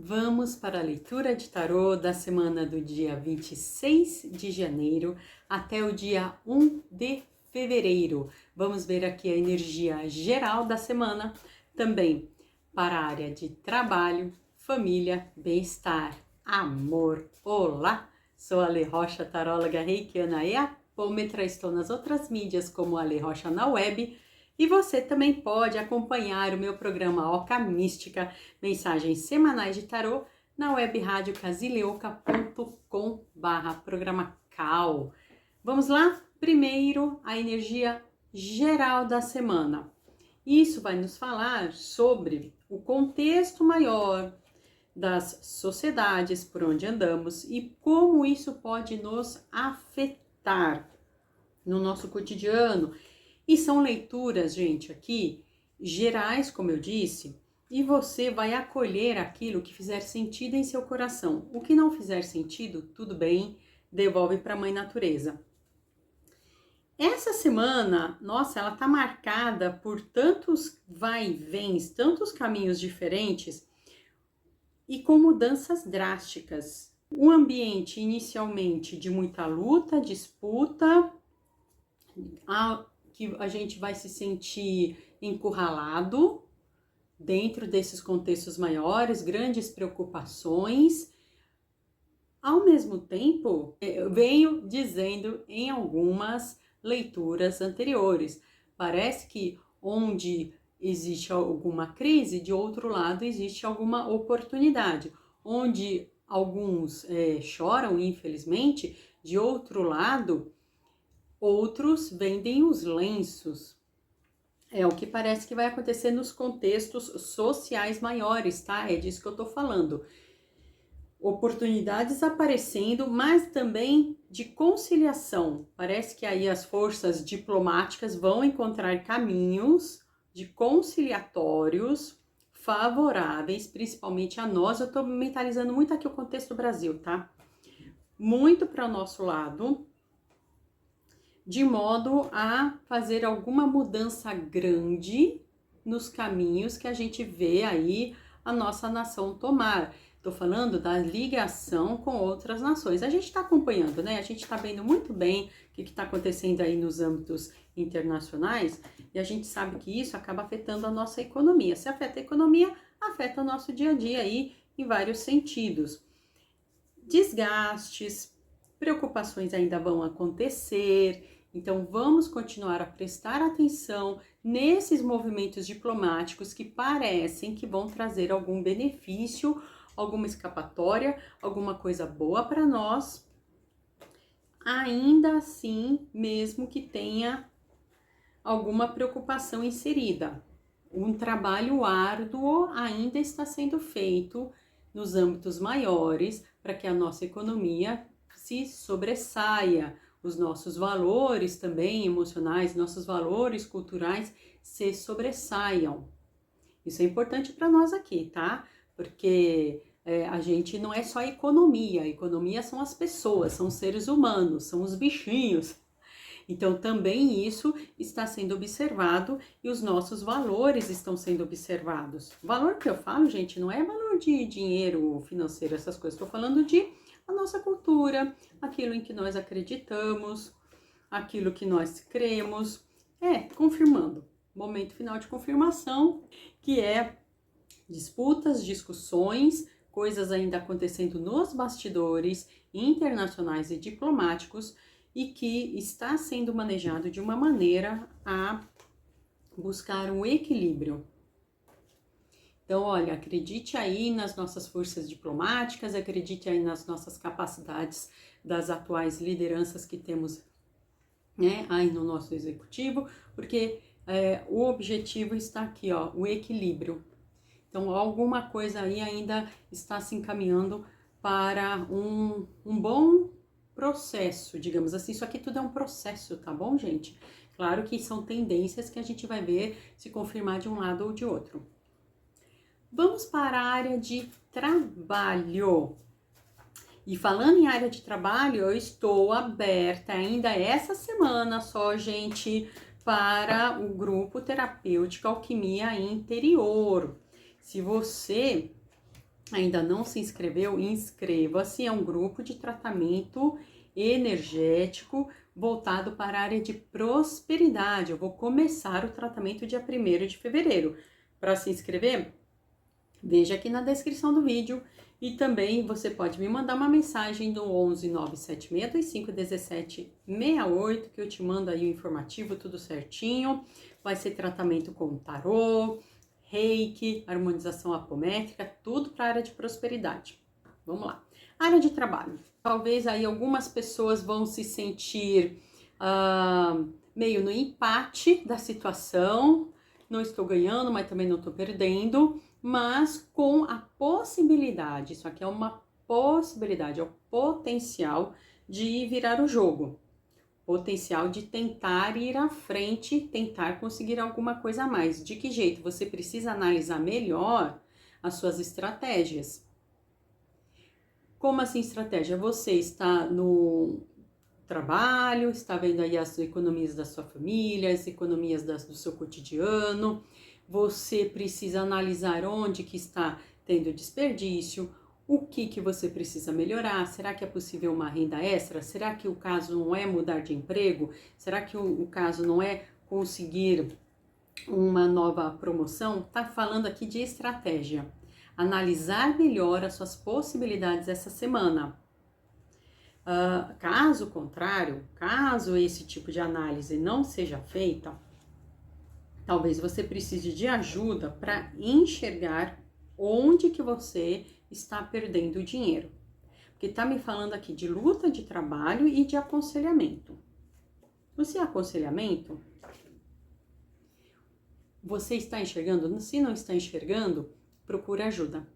Vamos para a leitura de tarô da semana do dia 26 de janeiro até o dia 1 de fevereiro. Vamos ver aqui a energia geral da semana, também para a área de trabalho, família, bem-estar, amor. Olá, sou a Ale Rocha, taróloga reikiana e apômetra. Estou nas outras mídias como Ale Rocha na web. E você também pode acompanhar o meu programa Oca Mística, mensagens semanais de tarô, na web rádio casileoca.com/programa CAL. Vamos lá? Primeiro, a energia geral da semana. Isso vai nos falar sobre o contexto maior das sociedades por onde andamos e como isso pode nos afetar no nosso cotidiano. E são leituras, gente, aqui, gerais, como eu disse, e você vai acolher aquilo que fizer sentido em seu coração. O que não fizer sentido, tudo bem, devolve para a Mãe Natureza. Essa semana, nossa, ela tá marcada por tantos vai e vens, tantos caminhos diferentes e com mudanças drásticas. Um ambiente inicialmente de muita luta, disputa, que a gente vai se sentir encurralado dentro desses contextos maiores, grandes preocupações. Ao mesmo tempo, eu venho dizendo em algumas leituras anteriores, parece que onde existe alguma crise, de outro lado existe alguma oportunidade. Onde alguns choram, infelizmente, de outro lado, outros vendem os lenços. É o que parece que vai acontecer nos contextos sociais maiores, tá? É disso que eu tô falando. Oportunidades aparecendo, mas também de conciliação. Parece que aí as forças diplomáticas vão encontrar caminhos de conciliatórios favoráveis, principalmente a nós. Eu tô mentalizando muito aqui o contexto do Brasil, tá? Muito para o nosso lado, de modo a fazer alguma mudança grande nos caminhos que a gente vê aí a nossa nação tomar. Estou falando da ligação com outras nações. A gente está acompanhando, né? A gente está vendo muito bem o que está acontecendo aí nos âmbitos internacionais e a gente sabe que isso acaba afetando a nossa economia. Se afeta a economia, afeta o nosso dia a dia aí em vários sentidos. Desgastes, preocupações ainda vão acontecer. Então, vamos continuar a prestar atenção nesses movimentos diplomáticos que parecem que vão trazer algum benefício, alguma escapatória, alguma coisa boa para nós, ainda assim, mesmo que tenha alguma preocupação inserida. Um trabalho árduo ainda está sendo feito nos âmbitos maiores para que a nossa economia se sobressaia, os nossos valores também emocionais, nossos valores culturais se sobressaiam. Isso é importante para nós aqui, tá? Porque a gente não é só a economia são as pessoas, são os seres humanos, são os bichinhos. Então também isso está sendo observado e os nossos valores estão sendo observados. O valor que eu falo, gente, não é valor de dinheiro financeiro, essas coisas, estou falando de a nossa cultura, aquilo em que nós acreditamos, aquilo que nós cremos. Confirmando, momento final de confirmação, que é disputas, discussões, coisas ainda acontecendo nos bastidores internacionais e diplomáticos e que está sendo manejado de uma maneira a buscar um equilíbrio. Então, olha, acredite aí nas nossas forças diplomáticas, acredite aí nas nossas capacidades das atuais lideranças que temos, né, aí no nosso executivo, porque o objetivo está aqui, ó, o equilíbrio. Então, alguma coisa aí ainda está se encaminhando para um bom processo, digamos assim. Isso aqui tudo é um processo, tá bom, gente? Claro que são tendências que a gente vai ver se confirmar de um lado ou de outro. Vamos para a área de trabalho. E falando em área de trabalho, eu estou aberta ainda essa semana só, gente, para o grupo terapêutico Alquimia Interior. Se você ainda não se inscreveu, inscreva-se. É um grupo de tratamento energético voltado para a área de prosperidade. Eu vou começar o tratamento dia 1º de fevereiro. Para se inscrever, veja aqui na descrição do vídeo. E também você pode me mandar uma mensagem no 11 97625 1768, que eu te mando aí o informativo, tudo certinho. Vai ser tratamento com tarô, reiki, harmonização apométrica, tudo para a área de prosperidade. Vamos lá. Área de trabalho. Talvez aí algumas pessoas vão se sentir meio no empate da situação. Não estou ganhando, mas também não estou perdendo. Mas com a possibilidade, isso aqui é uma possibilidade, é o potencial de virar o jogo. Potencial de tentar ir à frente, tentar conseguir alguma coisa a mais. De que jeito? Você precisa analisar melhor as suas estratégias. Como assim estratégia? Você está no trabalho, está vendo aí as economias da sua família, as economias do seu cotidiano. Você precisa analisar onde que está tendo desperdício, o que você precisa melhorar. Será que é possível uma renda extra? Será que o caso não é mudar de emprego? Será que o caso não é conseguir uma nova promoção? Tá falando aqui de estratégia. Analisar melhor as suas possibilidades essa semana. Caso contrário, caso esse tipo de análise não seja feita, talvez você precise de ajuda para enxergar onde que você está perdendo dinheiro. Porque tá me falando aqui de luta de trabalho e de aconselhamento. Se é aconselhamento, você está enxergando? Se não está enxergando, procure ajuda.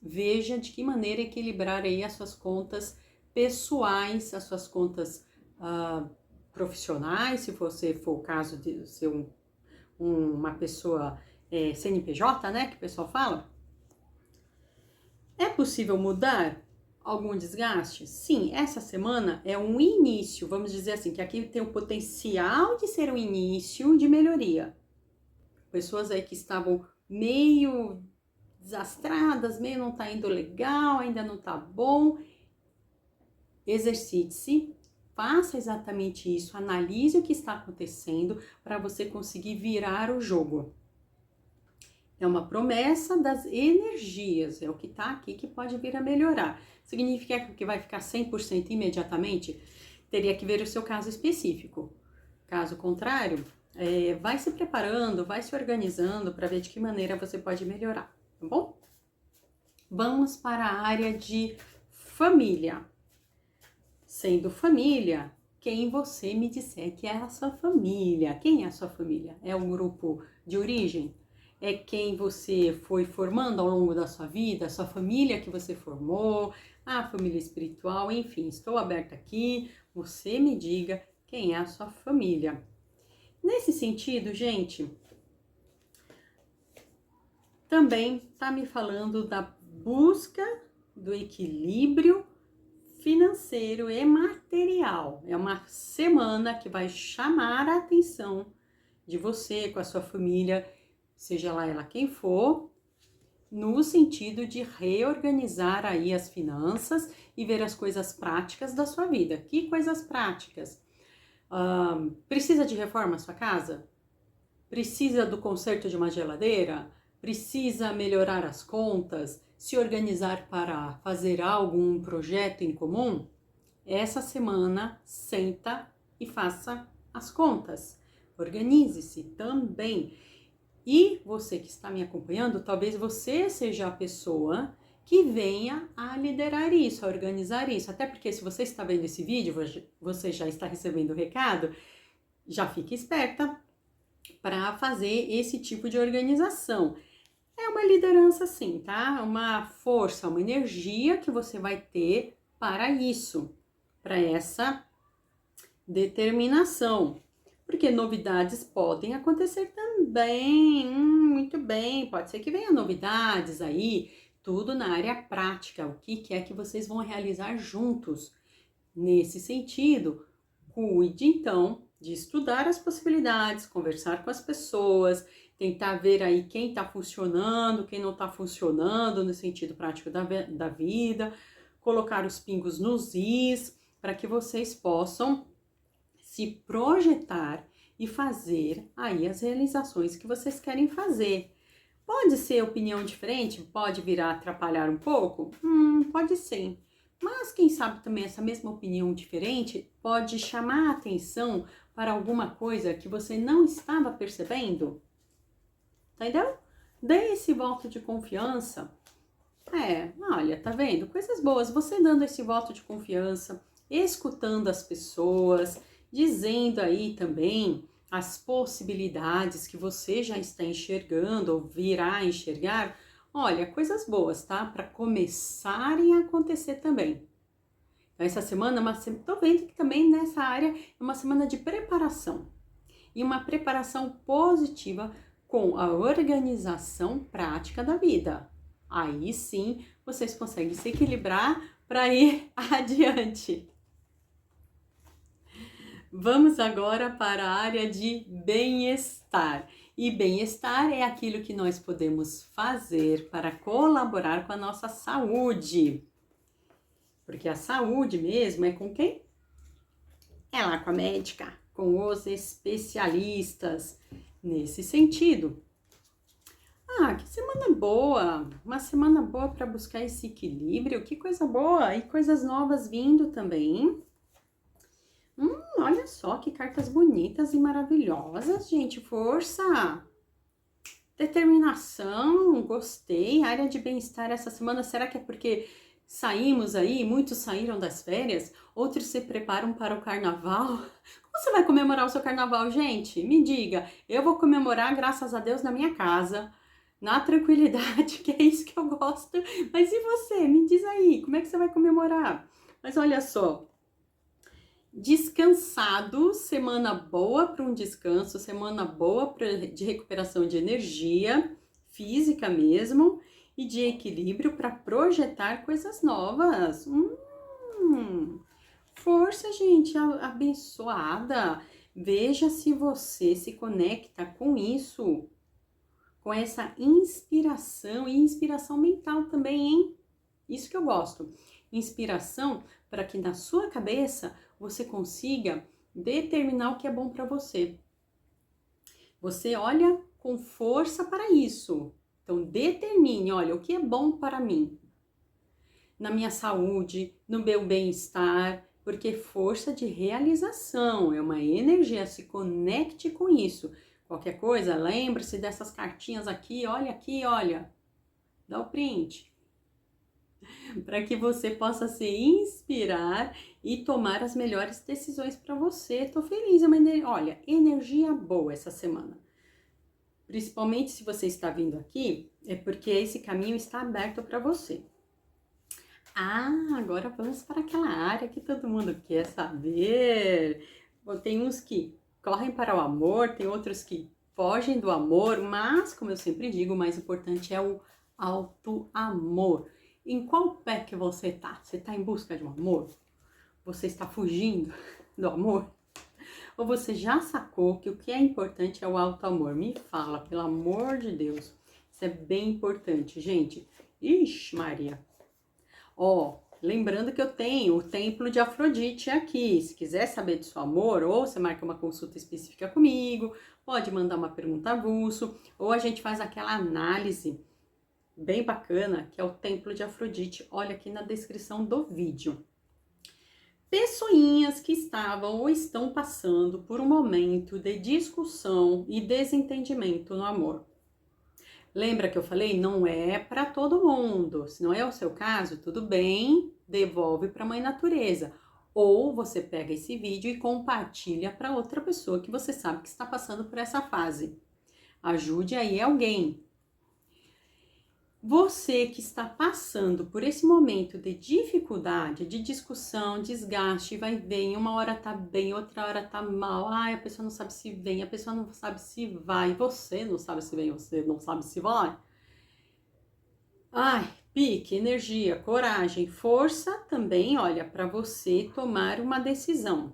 Veja de que maneira equilibrar aí as suas contas pessoais, as suas contas profissionais, se você for o caso de ser uma pessoa CNPJ, né, que o pessoal fala. É possível mudar algum desgaste? Sim, essa semana é um início, vamos dizer assim, que aqui tem o potencial de ser um início de melhoria. Pessoas aí que estavam meio desastradas, meio não tá indo legal, ainda não tá bom. Exercite-se, faça exatamente isso, analise o que está acontecendo para você conseguir virar o jogo. É uma promessa das energias, é o que está aqui que pode vir a melhorar. Significa que vai ficar 100% imediatamente? Teria que ver o seu caso específico. Caso contrário, vai se preparando, vai se organizando para ver de que maneira você pode melhorar, tá bom? Vamos para a área de família. Sendo família, quem você me disser que é a sua família. Quem é a sua família? É um grupo de origem? É quem você foi formando ao longo da sua vida, a sua família que você formou, a família espiritual, enfim, estou aberta aqui, você me diga quem é a sua família. Nesse sentido, gente, também está me falando da busca do equilíbrio financeiro e material. É uma semana que vai chamar a atenção de você com a sua família, seja lá ela quem for, no sentido de reorganizar aí as finanças e ver as coisas práticas da sua vida. Que coisas práticas? Precisa de reforma a sua casa? Precisa do conserto de uma geladeira? Precisa melhorar as contas? Se organizar para fazer algum projeto em comum? Essa semana, senta e faça as contas. Organize-se também. E você que está me acompanhando, talvez você seja a pessoa que venha a liderar isso, a organizar isso. Até porque se você está vendo esse vídeo, você já está recebendo o recado, já fique esperta para fazer esse tipo de organização. É uma liderança sim, tá? Uma força, uma energia que você vai ter para isso, para essa determinação. Porque novidades podem acontecer também, muito bem, pode ser que venha novidades aí, tudo na área prática, o que é que vocês vão realizar juntos. Nesse sentido, cuide então de estudar as possibilidades, conversar com as pessoas, tentar ver aí quem está funcionando, quem não está funcionando no sentido prático da vida, colocar os pingos nos is, para que vocês possam se projetar e fazer aí as realizações que vocês querem fazer. Pode ser opinião diferente? Pode virar atrapalhar um pouco? Pode ser. Mas quem sabe também essa mesma opinião diferente pode chamar a atenção para alguma coisa que você não estava percebendo? Entendeu? Dê esse voto de confiança. Olha, tá vendo? Coisas boas. Você dando esse voto de confiança, escutando as pessoas, dizendo aí também as possibilidades que você já está enxergando ou virá enxergar. Olha, coisas boas, tá? Para começarem a acontecer também. Então, essa semana, tô vendo que também nessa área é uma semana de preparação. E uma preparação positiva com a organização prática da vida. Aí sim, vocês conseguem se equilibrar para ir adiante. Vamos agora para a área de bem-estar. E bem-estar é aquilo que nós podemos fazer para colaborar com a nossa saúde. Porque a saúde mesmo é com quem? É lá com a médica, com os especialistas nesse sentido. Que semana boa! Uma semana boa para buscar esse equilíbrio, que coisa boa! E coisas novas vindo também. Olha só que cartas bonitas e maravilhosas, gente. Força! Determinação, gostei. Área de bem-estar essa semana, será que é porque saímos aí, muitos saíram das férias, outros se preparam para o carnaval? Como você vai comemorar o seu carnaval, gente? Me diga. Eu vou comemorar, graças a Deus, na minha casa, na tranquilidade, que é isso que eu gosto. Mas e você? Me diz aí, como é que você vai comemorar? Mas olha só, descansado, semana boa para um descanso, semana boa de recuperação de energia física mesmo e de equilíbrio para projetar coisas novas. Força, gente, abençoada. Veja se você se conecta com isso, com essa inspiração e inspiração mental também, hein? Isso que eu gosto. Inspiração para que na sua cabeça você consiga determinar o que é bom para você. Você olha com força para isso. Então, determine, olha, o que é bom para mim, na minha saúde, no meu bem-estar, porque força de realização é uma energia, se conecte com isso. Qualquer coisa, lembre-se dessas cartinhas aqui, olha, dá o print. Para que você possa se inspirar e tomar as melhores decisões para você. Tô feliz, olha, energia boa essa semana. Principalmente se você está vindo aqui, é porque esse caminho está aberto para você. Agora vamos para aquela área que todo mundo quer saber. Bom, tem uns que correm para o amor, tem outros que fogem do amor, mas, como eu sempre digo, o mais importante é o auto-amor. Em qual pé que você tá? Você tá em busca de um amor? Você está fugindo do amor? Ou você já sacou que o que é importante é o auto-amor? Me fala, pelo amor de Deus. Isso é bem importante, gente. Ixi, Maria. Lembrando que eu tenho o templo de Afrodite aqui. Se quiser saber do seu amor, ou você marca uma consulta específica comigo, pode mandar uma pergunta avulso, ou a gente faz aquela análise bem bacana, que é o templo de Afrodite. Olha aqui na descrição do vídeo. Pessoinhas que estavam ou estão passando por um momento de discussão e desentendimento no amor. Lembra que eu falei? Não é para todo mundo. Se não é o seu caso, tudo bem, devolve para a Mãe Natureza. Ou você pega esse vídeo e compartilha para outra pessoa que você sabe que está passando por essa fase. Ajude aí alguém. Você que está passando por esse momento de dificuldade, de discussão, desgaste, vai ver, em uma hora tá bem, outra hora tá mal, a pessoa não sabe se vem, a pessoa não sabe se vai, você não sabe se vem, você não sabe se vai. Pique, energia, coragem, força também, olha, para você tomar uma decisão.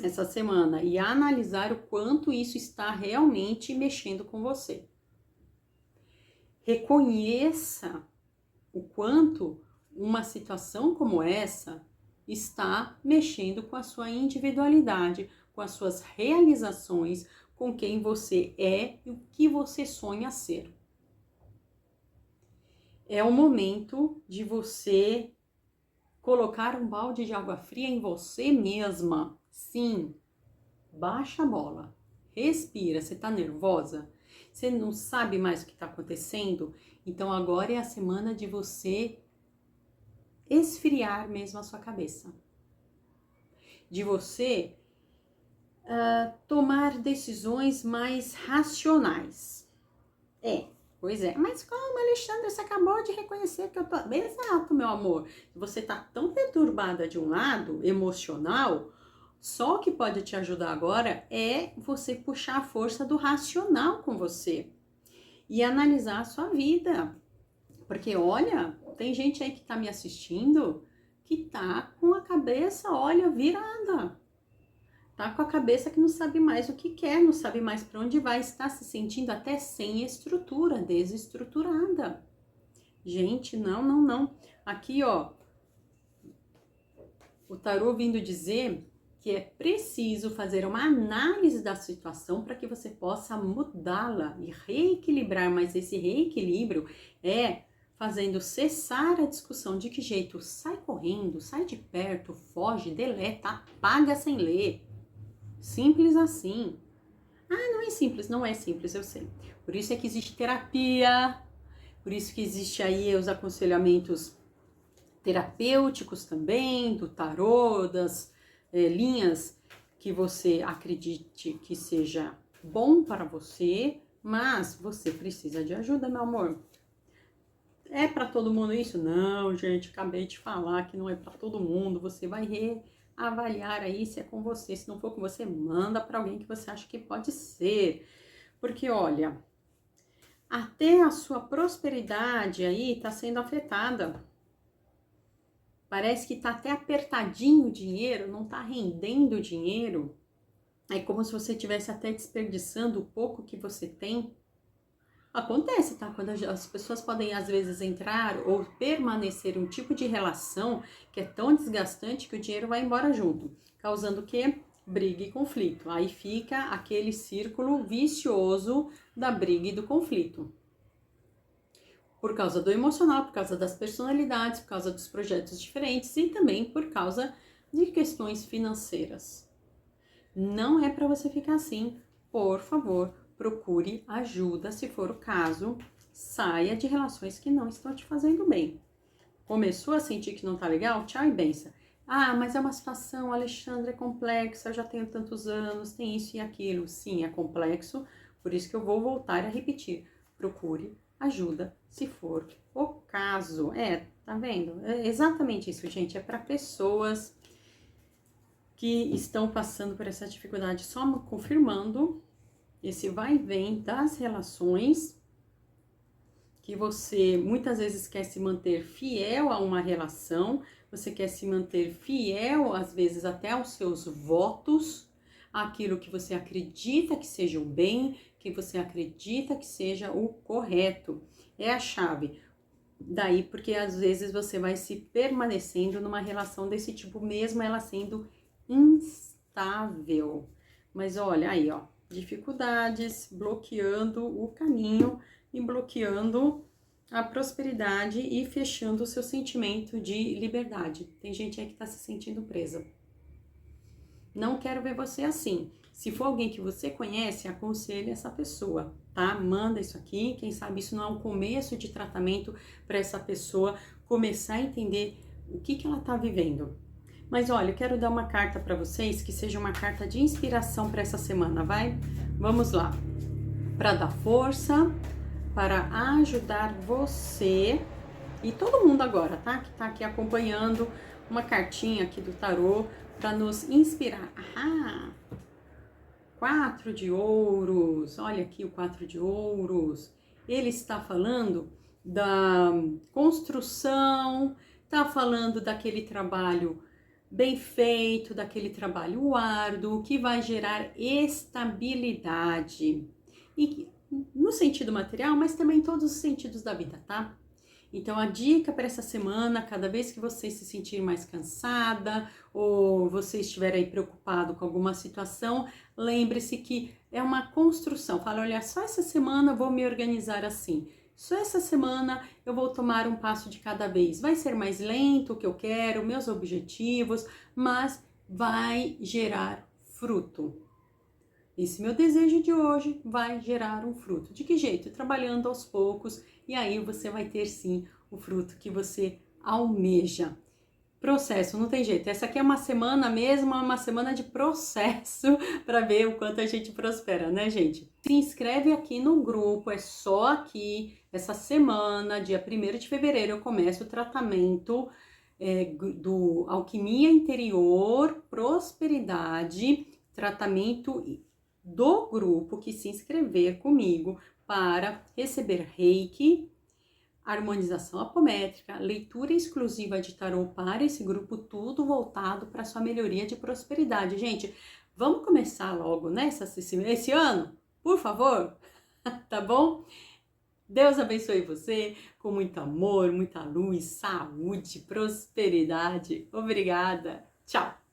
essa semana e analisar o quanto isso está realmente mexendo com você. Reconheça o quanto uma situação como essa está mexendo com a sua individualidade, com as suas realizações, com quem você é e o que você sonha ser. É o momento de você colocar um balde de água fria em você mesma. Sim, baixa a bola, respira. Você tá nervosa? Você não sabe mais o que tá acontecendo? Então agora é a semana de você esfriar mesmo a sua cabeça. De você tomar decisões mais racionais. Pois é. Mas como, Alexandre, você acabou de reconhecer que eu tô... Exato, meu amor. Você tá tão perturbada de um lado, emocional, só o que pode te ajudar agora é você puxar a força do racional com você e analisar a sua vida. Porque, olha, tem gente aí que tá me assistindo que tá com a cabeça, olha, virada. Tá com a cabeça que não sabe mais o que quer, não sabe mais para onde vai, está se sentindo até sem estrutura, desestruturada. Gente, não. Aqui, ó, o tarô vindo dizer que é preciso fazer uma análise da situação para que você possa mudá-la e reequilibrar, mas esse reequilíbrio é fazendo cessar a discussão. De que jeito? Sai correndo, sai de perto, foge, deleta, apaga sem ler. Simples assim. Não é simples, não é simples, eu sei. Por isso é que existe terapia, por isso que existe aí os aconselhamentos terapêuticos também, do tarô, das linhas que você acredite que seja bom para você, mas você precisa de ajuda, meu amor. É para todo mundo isso? Não, gente, acabei de falar que não é para todo mundo. Você vai reavaliar aí se é com você. Se não for com você, manda para alguém que você acha que pode ser. Porque, olha, até a sua prosperidade aí tá sendo afetada. Parece que tá até apertadinho o dinheiro, não tá rendendo dinheiro. É como se você estivesse até desperdiçando o pouco que você tem. Acontece, tá? Quando as pessoas podem, às vezes, entrar ou permanecer em um tipo de relação que é tão desgastante que o dinheiro vai embora junto, causando o quê? Briga e conflito. Aí fica aquele círculo vicioso da briga e do conflito. Por causa do emocional, por causa das personalidades, por causa dos projetos diferentes e também por causa de questões financeiras. Não é para você ficar assim, por favor. Procure ajuda, se for o caso, saia de relações que não estão te fazendo bem. Começou a sentir que não tá legal? Tchau e benção. Mas é uma situação, Alexandre, é complexa, eu já tenho tantos anos, tem isso e aquilo. Sim, é complexo, por isso que eu vou voltar a repetir. Procure ajuda, se for o caso. Tá vendo? É exatamente isso, gente, é para pessoas que estão passando por essa dificuldade, só confirmando esse vai e vem das relações, que você muitas vezes quer se manter fiel a uma relação, você quer se manter fiel, às vezes até aos seus votos, aquilo que você acredita que seja o bem, que você acredita que seja o correto. É a chave. Daí, porque às vezes você vai se permanecendo numa relação desse tipo, mesmo ela sendo instável. Mas olha aí, ó, dificuldades, bloqueando o caminho e bloqueando a prosperidade e fechando o seu sentimento de liberdade. Tem gente aí que tá se sentindo presa. Não quero ver você assim. Se for alguém que você conhece, aconselhe essa pessoa, tá? Manda isso aqui, quem sabe isso não é um começo de tratamento para essa pessoa começar a entender o que ela tá vivendo. Mas olha, eu quero dar uma carta para vocês que seja uma carta de inspiração para essa semana, vai? Vamos lá. Para dar força, para ajudar você e todo mundo agora, tá? Que tá aqui acompanhando, uma cartinha aqui do tarô para nos inspirar. 4 de ouros. Olha aqui o 4 de ouros. Ele está falando da construção, tá falando daquele trabalho bem feito, daquele trabalho árduo que vai gerar estabilidade. E no sentido material, mas também em todos os sentidos da vida, tá? Então, a dica para essa semana, cada vez que você se sentir mais cansada ou você estiver aí preocupado com alguma situação, lembre-se que é uma construção. Fala, olha, só essa semana eu vou me organizar assim. Só essa semana eu vou tomar um passo de cada vez. Vai ser mais lento o que eu quero, meus objetivos, mas vai gerar fruto. Esse meu desejo de hoje vai gerar um fruto. De que jeito? Trabalhando aos poucos, e aí você vai ter sim o fruto que você almeja. Processo, não tem jeito. Essa aqui é uma semana mesmo, é uma semana de processo para ver o quanto a gente prospera, né, gente? Se inscreve aqui no grupo, é só aqui. Essa semana, dia 1º de fevereiro, eu começo o tratamento do Alquimia Interior, Prosperidade, tratamento do grupo que se inscrever comigo para receber Reiki, harmonização apométrica, leitura exclusiva de tarô para esse grupo, tudo voltado para sua melhoria de prosperidade. Gente, vamos começar logo, né, esse ano? Por favor, tá bom? Deus abençoe você com muito amor, muita luz, saúde, prosperidade. Obrigada. Tchau!